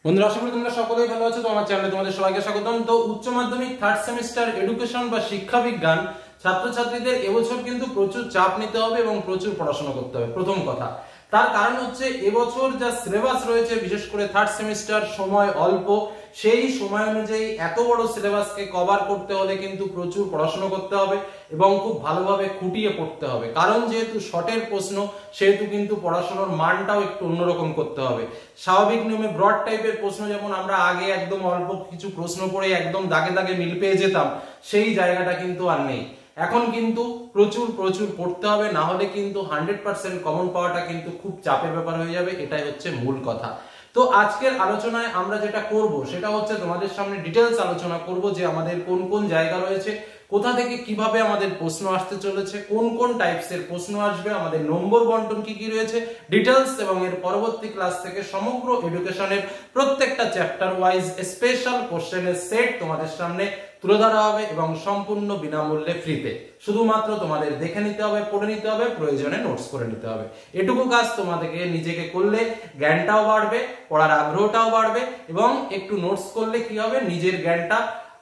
বন্ধুরা, আশা করি তোমরা সকলেই ভালো আছো। তো আমার চ্যানেলে তোমাদের সবাইকে স্বাগতম। তো উচ্চ মাধ্যমিক থার্ড সেমিস্টার এডুকেশন বা শিক্ষা বিজ্ঞান ছাত্রছাত্রীদের এবছর কিন্তু প্রচুর চাপ নিতে হবে এবং প্রচুর পড়াশোনা করতে হবে। প্রথম কথা, তার কারণ হচ্ছে এবছর যা সিলেবাস রয়েছে, বিশেষ করে থার্ড সেমিস্টার, সময় অল্প। সেই সময় অনুযায়ী এত বড় সিলেবাসকে কভার করতে হলে কিন্তু প্রচুর পড়াশোনা করতে হবে এবং খুব ভালোভাবে খুঁটিয়ে পড়তে হবে। কারণ যেহেতু শর্টের প্রশ্ন, সেহেতু কিন্তু পড়াশোনার মানটাও একটু অন্যরকম করতে হবে। স্বাভাবিক নিয়মে ব্রড টাইপের প্রশ্ন যেমন আমরা আগে একদম অল্প কিছু প্রশ্ন পড়ে একদম দাগে দাগে মিল পেয়ে যেতাম, সেই জায়গাটা কিন্তু আর নেই। এখন কিন্তু প্রচুর প্রচুর পড়তে হবে, না হলে কিন্তু 100% কমন পাওয়াটা কিন্তু খুব চাপের ব্যাপার হয়ে যাবে। এটাই হচ্ছে মূল কথা। তো আজকের আলোচনায় আমরা যেটা করব সেটা হচ্ছে তোমাদের সামনে ডিটেলস আলোচনা করব যে আমাদের কোন কোন জায়গা রয়েছে, কোথা থেকে কিভাবে আমাদের প্রশ্ন আসতে চলেছে, কোন কোন টাইপসের প্রশ্ন আসবে, আমাদের নম্বর বন্টন কি কি রয়েছে ডিটেলস, এবং এর পরবর্তী ক্লাস থেকে সমগ্র এডুকেশনের প্রত্যেকটা চ্যাপ্টার ওয়াইজ স্পেশাল কোশ্চেনের সেট তোমাদের সামনে তুলে ধরা হবে এবং সম্পূর্ণ বিনামূল্যে ফ্রিতে। শুধুমাত্র তোমাদের দেখে নিতে হবে, পড়ে নিতে হবে, প্রয়োজনে নোটস করে নিতে হবে। এটুকু কাজ তোমাদেরকে নিজেকে করলে জ্ঞানটাও বাড়বে, পড়ার আগ্রহটাও বাড়বে এবং একটু নোটস করলে কি হবে, নিজের জ্ঞানটা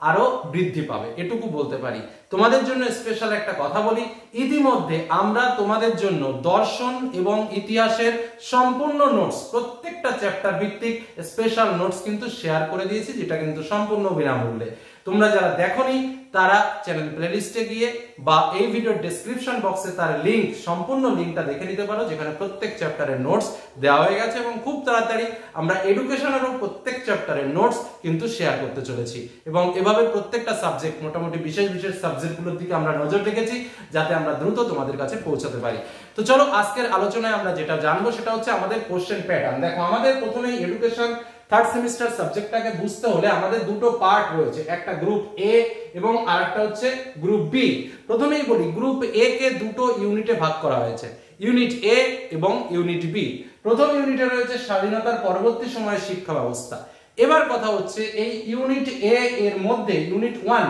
আরো বৃদ্ধি পাবে। এটুকু বলতে পারি। তোমাদের জন্য স্পেশাল একটা কথা বলি, ইতিমধ্যে আমরা তোমাদের জন্য দর্শন এবং ইতিহাসের সম্পূর্ণ নোটস, প্রত্যেকটা চ্যাপ্টার ভিত্তিক স্পেশাল নোটস কিন্তু শেয়ার করে দিয়েছি, যেটা কিন্তু সম্পূর্ণ বিনামূল্যে। তোমরা যারা দেখোনি তারা চ্যানেল প্লেলিস্টে গিয়ে বা এই ভিডিওর ডেসক্রিপশন বক্সে তার লিংক, সম্পূর্ণ লিংকটা দেখে নিতে পারো, যেখানে প্রত্যেক চ্যাপ্টারের নোটস দেওয়া হয়ে গেছে এবং খুব তাড়াতাড়ি আমরা এডুকেশনেরও প্রত্যেক চ্যাপ্টারের নোটস কিন্তু শেয়ার করতে চলেছি। এবং এভাবে প্রত্যেকটা সাবজেক্ট, মোটামুটি বিশেষ বিশেষ সাবজেক্টগুলোর দিকে আমরা নজর রেখেছি, যাতে আমরা দ্রুত তোমাদের কাছে পৌঁছাতে পারি। তো চলো, আজকের আলোচনায় আমরা যেটা জানবো সেটা হচ্ছে আমাদের কোশ্চেন প্যাটার্ন। দেখো, আমাদের প্রথমেই এডুকেশন থার্ড সেমিস্টার সাবজেক্টটাকে বুঝতে হলে আমাদের দুটো পার্ট রয়েছে, একটা গ্রুপ এ এবং আরেকটা হচ্ছে গ্রুপ বি। প্রথমেই বলি, গ্রুপ এ কে দুটো ইউনিটে ভাগ করা হয়েছে, ইউনিট এ এবং ইউনিট বি। প্রথম ইউনিটে রয়েছে স্বাধীনতার পরবর্তী সময়ের শিক্ষা ব্যবস্থা। এবার কথা হচ্ছে এই ইউনিট এ এর মধ্যে, ইউনিট 1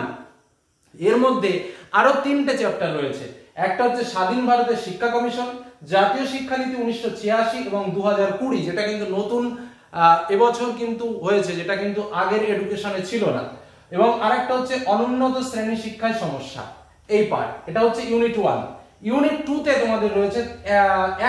এর মধ্যে আরো তিনটে চ্যাপ্টার রয়েছে। একটা হচ্ছে স্বাধীন ভারতের শিক্ষা কমিশন, জাতীয় শিক্ষানীতি 1986 এবং 2020, যেটা কিন্তু নতুন এবছর কিন্তু হয়েছে, যেটা কিন্তু আগের এডুকেশনে ছিল না। এবং আরেকটা হচ্ছে অনুন্নত শ্রেণী শিক্ষায় সমস্যা, এই পার্ট। এটা হচ্ছে ইউনিট 1। ইউনিট 2 তে তোমাদের রয়েছে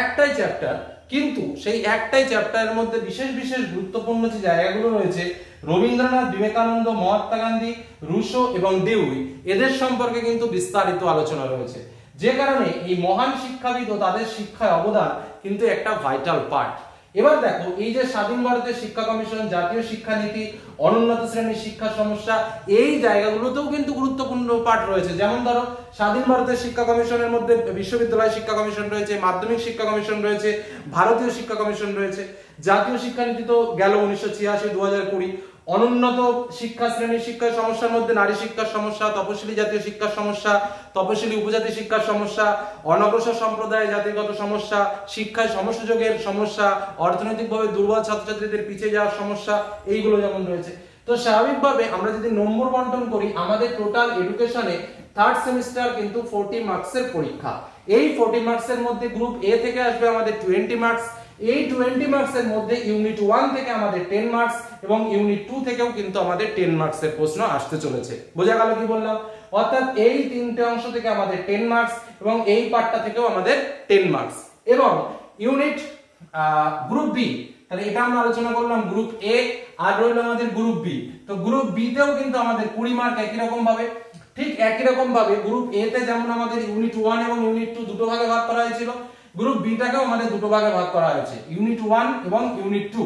একটাই চ্যাপ্টার, কিন্তু সেই একটাই চ্যাপ্টারের মধ্যে বিশেষ বিশেষ গুরুত্বপূর্ণ যে জায়গাগুলো রয়েছে, রবীন্দ্রনাথ, বিবেকানন্দ, মহাত্মা গান্ধী, রুশো এবং ডেউই, এদের সম্পর্কে কিন্তু বিস্তারিত আলোচনা রয়েছে। যে কারণে এই মহান শিক্ষাবিদ ও তাদের শিক্ষায় অবদান কিন্তু একটা ভাইটাল পার্ট। এবার দেখো, এই যে স্বাধীন ভারতের শিক্ষা কমিশন, জাতীয় শিক্ষানীতি, অনুন্নত শ্রেণীর শিক্ষা সমস্যা, এই জায়গাগুলোতেও কিন্তু গুরুত্বপূর্ণ পার্ট রয়েছে। যেমন ধরো, স্বাধীন ভারতের শিক্ষা কমিশনের মধ্যে বিশ্ববিদ্যালয় শিক্ষা কমিশন রয়েছে, মাধ্যমিক শিক্ষা কমিশন রয়েছে, ভারতীয় শিক্ষা কমিশন রয়েছে। জাতীয় শিক্ষানীতি তো গেল 1986, 2020। অনুন্নত শিক্ষা শ্রেণীর শিক্ষার সমস্যার মধ্যে নারী শিক্ষার সমস্যা, তপশিলি জাতীয় শিক্ষার সমস্যা, তপশিলি উপজাতি শিক্ষার সমস্যা, অনগ্রসর সম্প্রদায় জাতিগত সমস্যা, শিক্ষায় সমসুযোগের সমস্যা, অর্থনৈতিকভাবে দুর্বল ছাত্রছাত্রীদের পিছিয়ে যাওয়ার সমস্যা, এইগুলো যেমন রয়েছে। তো স্বাভাবিকভাবে আমরা যদি নম্বর বন্টন করি, আমাদের টোটাল এডুকেশনে থার্ড সেমিস্টার কিন্তু 40 মার্কসের পরীক্ষা। এই 40 মার্কসের মধ্যে গ্রুপ এ থেকে আসবে আমাদের 20 মার্কস। এই 20 মার্কসের মধ্যে ইউনিট 1 থেকে আমাদের 10 মার্কস এবং ইউনিট 2 থেকেও কিন্তু আমাদের 10 মার্কসের প্রশ্ন আসতে চলেছে। বোঝা গেল কি বললাম? অর্থাৎ এই তিনটে অংশ থেকে আমাদের 10 মার্কস এবং এই পার্টটা থেকেও আমাদের 10 মার্কস। এবং ইউনিট গ্রুপ বি, তাহলে এটা আমরা আলোচনা করলাম গ্রুপ এ, আর রইল আমাদের গ্রুপ বি। তো গ্রুপ বি তেও কিন্তু আমাদের 20 মার্ক একই রকম ভাবে, ঠিক একই রকম ভাবে গ্রুপ এ তে যেমন আমাদের ইউনিট 1 এবং ইউনিট 2 দুটো ভাগে ভাগ করা হয়েছিল, গ্রুপ বি টাকেও আমাদের দুটো ভাগে ভাগ করা হয়েছে, ইউনিট 1 এবং ইউনিট 2।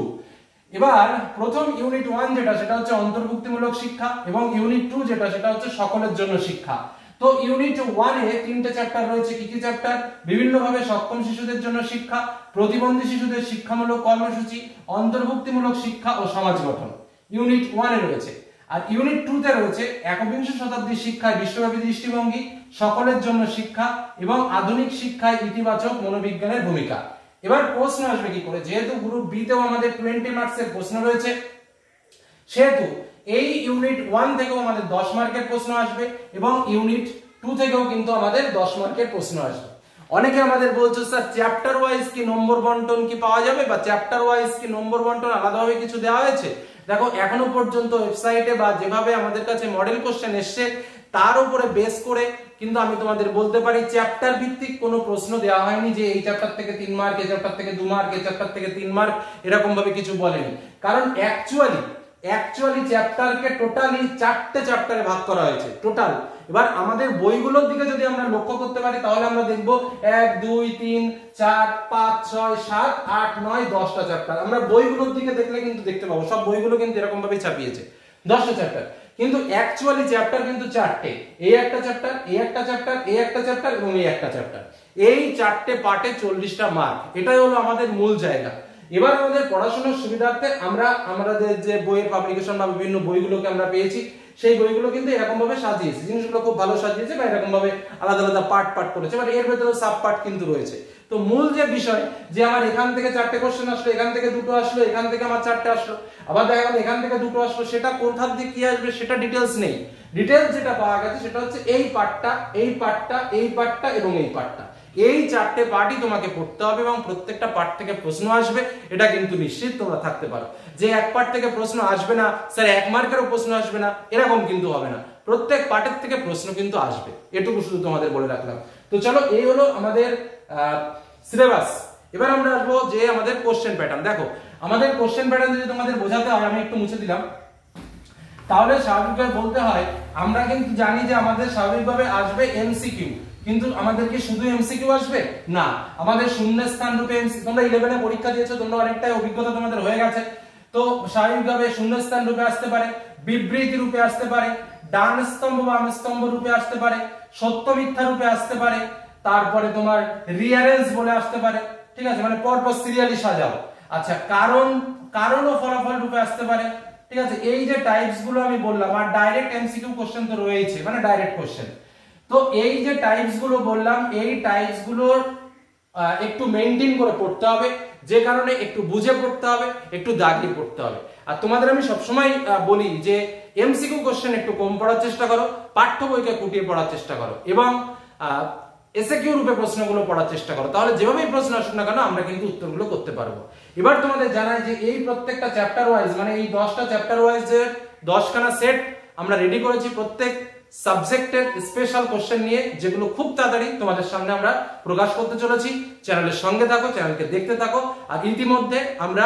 এবার প্রথম ইউনিট 1 যেটা, সেটা হচ্ছে অন্তর্ভুক্তিমূলক শিক্ষা, এবং ইউনিট 2 যেটা, সেটা হচ্ছে সকলের জন্য শিক্ষা। তো ইউনিট 1 এ তিনটে চ্যাপ্টার রয়েছে। কি কি চ্যাপ্টার? বিভিন্নভাবে সক্ষম শিশুদের জন্য শিক্ষা, প্রতিবন্ধী শিশুদের শিক্ষামূলক কর্মসূচি, অন্তর্ভুক্তিমূলক শিক্ষা ও সমাজ গঠন, ইউনিট 1 এ রয়েছে। আর ইউনিট 2 তে রয়েছে একবিংশ শতাব্দীর শিক্ষায় বিশ্বব্যাপী দৃষ্টিভঙ্গি, সকলের জন্য শিক্ষা এবং আধুনিক শিক্ষায় ইতিবাচক মনোবিজ্ঞানের ভূমিকা। এবার প্রশ্ন আসবে কি করে, যেহেতু গ্রুপ বি তেও আমাদের 20 মার্কসের প্রশ্ন রয়েছে, সেহেতু এই ইউনিট 1 থেকেও আমাদের 10 মার্কের প্রশ্ন আসবে এবং ইউনিট 2 থেকেও কিন্তু আমাদের 10 মার্কের প্রশ্ন আসবে। অনেকে আমাদের বলছো স্যার চ্যাপ্টার ওয়াইজ কি নম্বর বন্টন কি পাওয়া যাবে, বা চ্যাপ্টার ওয়াইজ কি নম্বর বন্টন আলাদাভাবে কিছু দেওয়া হয়েছে? দেখো এখনো পর্যন্ত ওয়েবসাইটে বা যেভাবে আমাদের কাছে মডেল কোশ্চেন এসছে তার উপরে বেস করে কিন্তু আমি তোমাদের বলতে পারি চ্যাপ্টার ভিত্তিক কোনো প্রশ্ন দেওয়া হয়নি যে এই চ্যাপ্টার থেকে 3 মার্ক, এই চ্যাপ্টার থেকে 2 মার্ক, এই চ্যাপ্টার থেকে 3 মার্ক, এরকম ভাবে কিছু বলেনি। কারণ অ্যাকচুয়ালি চ্যাপ্টারকে টোটালি 4টে চ্যাপ্টারে ভাগ করা হয়েছে টোটাল। এবার আমাদের বইগুলোর দিকে যদি আমরা লক্ষ্য করতে পারি তাহলে আমরা দেখব 1 2 3 4 5 6 7 8 9 10টা চ্যাপ্টার। আমরা বইগুলোর দিকে দেখলে কিন্তু দেখতে পাবো সব বইগুলো কিন্তু এরকম ভাবেই ছাপিয়েছে 10টা চ্যাপ্টার, কিন্তু অ্যাকচুয়ালি চ্যাপ্টার কিন্তু 4টে। এই একটা চ্যাপ্টার, এই একটা চ্যাপ্টার, এই একটা চ্যাপ্টার এবং এই একটা চ্যাপ্টার। এই 4টে পার্টে 40টা মার্ক, এটাই হলো আমাদের মূল জায়গা। এবার আমাদের পড়াশোনার সুবিধার্থে আমরা আমাদের যে বইয়ের পাবলিকেশন বা বিভিন্ন বইগুলোকে আমরা পেয়েছি সেই বইগুলো কিন্তু এরকম ভাবে সাজিয়েছে, জিনিসগুলো খুব ভালো সাজিয়েছে বা এরকম ভাবে আলাদা আলাদা পার্ট করেছে, বাট এর ভেতরে সাব পার্ট কিন্তু রয়েছে। তো মূল যে বিষয় যে আমার এখান থেকে 4টে কোশ্চেন আসলো, এখান থেকে 2টো আসলো, এখান থেকে আমার 4টে আসলো, আবার দেখা গেল এখান থেকে 2টো আসলো, সেটা কোথার দিকে কি আসবে সেটা ডিটেইলস নেই। ডিটেইলস যেটা পাওয়া গেছে সেটা হচ্ছে এই পার্টটা, এই পার্টটা, এই পার্টটা এবং এই পার্টটা। এই 4টে পার্টই তোমাকে পড়তে হবে এবং প্রত্যেকটা পার্ট থেকে প্রশ্ন আসবে, এটা কিন্তু নিশ্চিত তোমরা থাকতে পারো। যে এক পার্ট থেকে প্রশ্ন আসবে না স্যার 1 মার্কেরও প্রশ্ন আসবে না, এরকম কিন্তু হবে না। প্রত্যেক পার্টের থেকে প্রশ্ন কিন্তু আসবে, এটুকু শুধু তোমাদের বলে রাখলাম। তো চলো, এই হলো আমাদের সিলেবাস। এবার আমরা আসবো যে আমাদের কোশ্চেন প্যাটার্ন। দেখো আমাদের কোশ্চেন প্যাটার্ন যদি তোমাদের বোঝাতে হয়, আমি একটু মুছে দিলাম, তাহলে স্বাভাবিকভাবে বলতে হয় আমরা কিন্তু জানি যে আমাদের স্বাভাবিকভাবে আসবে এমসিকিউ, কিন্তু আমাদের কি শুধু এমসিকিউ আসবে না, আমাদের শূন্যস্থান রূপে তোমরা 11 এ পরীক্ষা দিয়েছো, তোমরা অনেকটাই অভিজ্ঞতা তোমাদের হয়ে গেছে। তো স্বাভাবিকভাবে শূন্যস্থান রূপে আসতে পারে, বিবৃতি রূপে আসতে পারে, ডান স্তম্ভ বাম স্তম্ভ রূপে আসতে পারে, সত্য মিথ্যা রূপে আসতে পারে, তারপরে তোমার রিঅ্যারেঞ্জ বলে আসতে পারে, ঠিক আছে, মানে পরপর সিরিয়ালি সাজাও। আচ্ছা, কারণ ও ফলাফল রূপে আসতে পারে, ঠিক আছে। এই যে টাইপস গুলো আমি বললাম, আর ডাইরেক্ট এমসিকিউ কোশ্চেন তো রয়েছে, মানে ডাইরেক্ট কোশ্চেন। তো এই যে টাইপস গুলো বললাম, এই টাইপস গুলোর একটু মেইনটেইন করে পড়তে হবে, যে কারণে একটু বুঝে পড়তে হবে, একটু দাগিয়ে পড়তে হবে। আর তোমাদের আমি সবসময় বলি যে এমসিকিউ কোশ্চেন একটু কম পড়ার চেষ্টা করো, পাঠ্য বইকে কুটিয়ে পড়ার চেষ্টা করো এবং এসএকিউ রূপে প্রশ্নগুলো পড়ার চেষ্টা করো, তাহলে যেভাবেই প্রশ্ন আসুক না কেন আমরা কিন্তু উত্তরগুলো করতে পারবো। এবার তোমাদের জানাই যে এই প্রত্যেকটা চ্যাপ্টার ওয়াইজ, মানে এই 10টা চ্যাপ্টার ওয়াইজ যে 10খানা সেট আমরা রেডি করেছি প্রত্যেক সাবজেক্টের স্পেশাল কোশ্চেন নিয়ে, যেগুলো খুব তাড়াতাড়ি তোমাদের সামনে আমরা প্রকাশ করতে চলেছি। চ্যানেলের সঙ্গে থাকো, চ্যানেলকে দেখতে থাকো। আর ইতিমধ্যে আমরা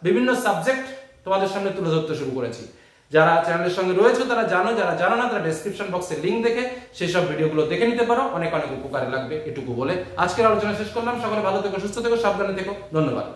বিভিন্ন সাবজেক্ট তোমাদের সামনে তুলে ধরতে শুরু করেছি। যারা চ্যানেলের সঙ্গে রয়েছে তারা জানো, যারা জানো না তারা ডেসক্রিপশন বক্সে লিংক দেখে সেই সব ভিডিওগুলো দেখে নিতে পারো, অনেক অনেক উপকারে লাগবে। এটুকু বলে আজকের আলোচনা শেষ করলাম। সকলে ভালো থেকো, সুস্থ থেকো, সাবধানে থেকো। ধন্যবাদ।